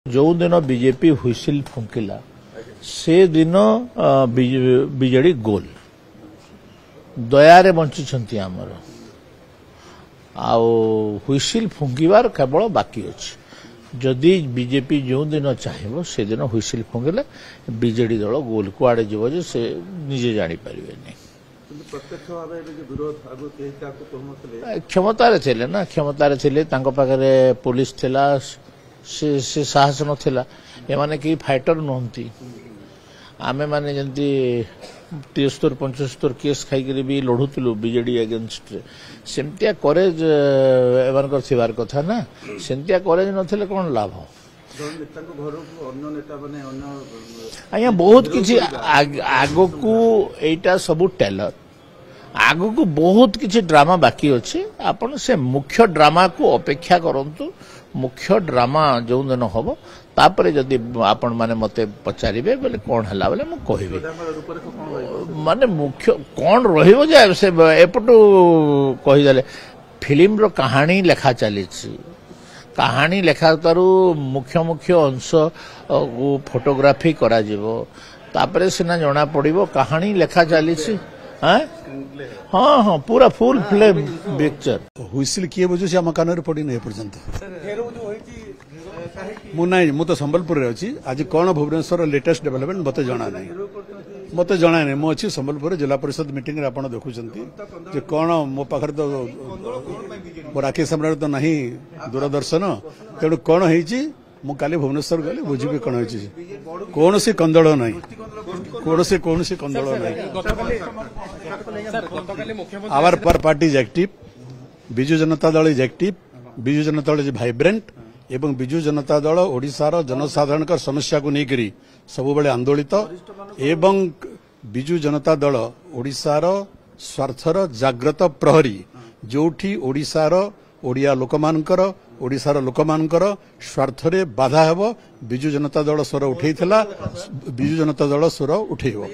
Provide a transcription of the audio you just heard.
जो दिन बीजेपी हुइसिल फुंकिला से दिन बीजेडी गोल दयारे बंची आमर हुइसिल फुंकिबार केवल बाकी अच्छे जदि बीजेपी जो दिन चाहिए से दिन हुइसिल फुंकिले बीजेडी दल गोल कुआड़े जीव से निजे जापर क्षमतार थे ना क्षमतार थे पुलिस थिला से साहस नथिला एमाने कि फाइटर नुहंती आमे माने जंती 73-75 केस खाई भी लड़ुलु बीजेडी अगेंस्ट सेमतिया करेज एमानकर थिबार कथा ना सेमतिया करेज नथिले कोन लाभ आया बहुत किछि आगो को एटा सब टेलर आगो को बहुत किछि ड्रामा बाकी अछि आपण से मुख्य ड्रामा को अपेक्षा करंतु मुख्य ड्रामा जो दिन हम तापर जदि आपण माने मते पचारिबे बोले कौन हला बोले मु कहबे माने मुख्य कौन रहिबो जे से एपटू कहि देले फिल्म रो कहानी लेखा चली कहानी लेखा तारू मुख्य मुख्य अंश फोटोग्राफी करा जिवो तापर सिना जणा पड़िबो कहानी लेखा चली हाँ हाँ पूरा फुल फिल्म पिक्चर हुइसिल किए बुझु से हम कानर पड़ी नहीं पर्यंत मु तो संबलपुर रे अछि आज कोन भुवनेश्वर लेटेस्ट डेवलपमेंट मते जाना नहीं मु अछि संबलपुर जिला परिषद मीटिंग रे आपण देखुचंती जे कोन मो पाखर तो राकेश सम्राट तो नहीं दूरदर्शन तेणु कोन हेछि मु काली भुवनेश्वर गली बुझिबे कोन हेछि कोन से कंदळ नहीं कौन से कंदल आवर पर party is active Biju Janata Dal is active Biju Janata Dal is vibrant एवं बिजु जनता दल ओडिशार जनसाधारण समस्या को लेकर सब बेले आंदोलित एवं बिजु जनता दल ओडिशार स्वार्थर जाग्रत प्रहरी जोठी ओडिशार ओडिया लोकमानकर ओडिशार लोकमानकर स्वार्थरे बाधा हेब बिजु जनता दल स्वर उठेइथिला बिजु जनता दल स्वर उठेइबो।